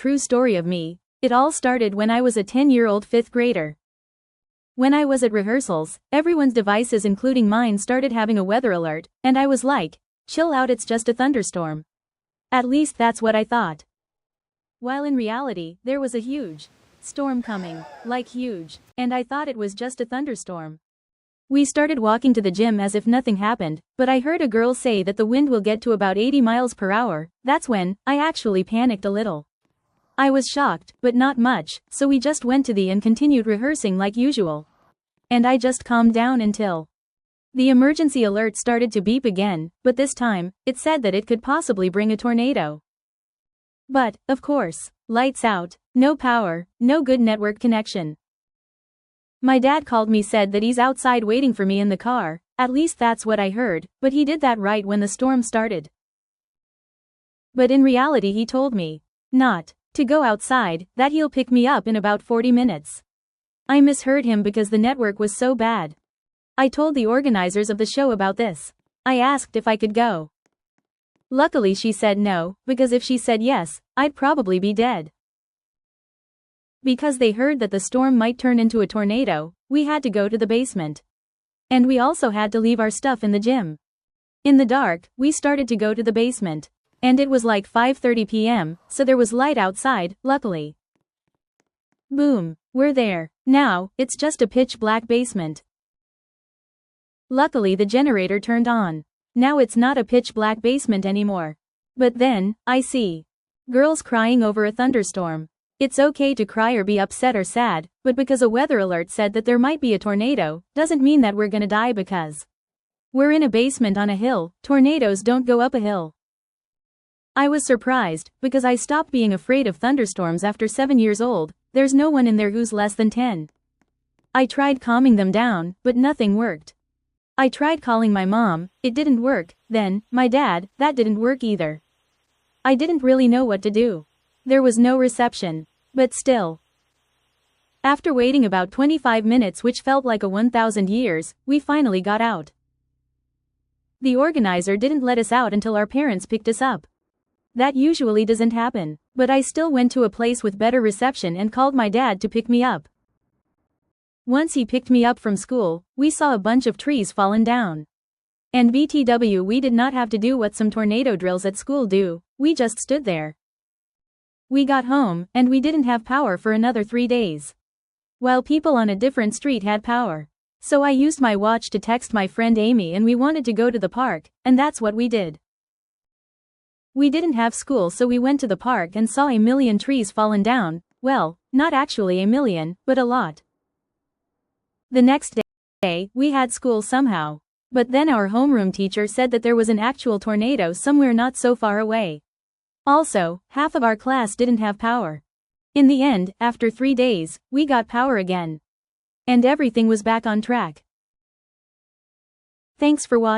true story of me. It all started when I was a 10-year-old fifth grader. When I was at rehearsals, everyone's devices including mine started having a weather alert, and I was like, chill out, it's just a thunderstorm. At least that's what I thought. While in reality, there was a huge storm coming, like huge, and I thought it was just a thunderstorm. We started walking to the gym as if nothing happened, but I heard a girl say that the wind will get to about 80 miles per hour. That's when I actually panicked a little. I was shocked, but not much, so we just went to the and continued rehearsing like usual. And I just calmed down until the emergency alert started to beep again, but this time, it said that it could possibly bring a tornado. But, of course, lights out, no power, no good network connection. My dad called me, said that he's outside waiting for me in the car, at least that's what I heard, but he did that right when the storm started. But in reality he told me not to go outside, that he'll pick me up in about 40 minutes. I misheard him because the network was so bad. I told the organizers of the show about this. I asked if I could go. Luckily she said no, because if she said yes, I'd probably be dead. Because they heard that the storm might turn into a tornado, we had to go to the basement. And we also had to leave our stuff in the gym. In the dark, we started to go to the basement. And it was like 5:30 p.m., so there was light outside, luckily. Boom, we're there. Now, it's just a pitch black basement. Luckily the generator turned on. Now it's not a pitch black basement anymore. But then, I see girls crying over a thunderstorm. It's okay to cry or be upset or sad, but because a weather alert said that there might be a tornado, doesn't mean that we're gonna die because we're in a basement on a hill. Tornadoes don't go up a hill. I was surprised, because I stopped being afraid of thunderstorms after 7 years old. There's no one in there who's less than 10. I tried calming them down, but nothing worked. I tried calling my mom, it didn't work, then, my dad, that didn't work either. I didn't really know what to do. There was no reception. But still. After waiting about 25 minutes, which felt like a 1,000 years, we finally got out. The organizer didn't let us out until our parents picked us up. That usually doesn't happen, but I still went to a place with better reception and called my dad to pick me up. Once he picked me up from school, we saw a bunch of trees fallen down. And BTW, we did not have to do what some tornado drills at school do, we just stood there. We got home, and we didn't have power for another 3 days. While people on a different street had power. So I used my watch to text my friend Amy and we wanted to go to the park, and that's what we did. We didn't have school, so we went to the park and saw a million trees fallen down. Well, not actually a million, but a lot. The next day, we had school somehow. But then our homeroom teacher said that there was an actual tornado somewhere not so far away. Also, half of our class didn't have power. In the end, after 3 days, we got power again. And everything was back on track. Thanks for watching.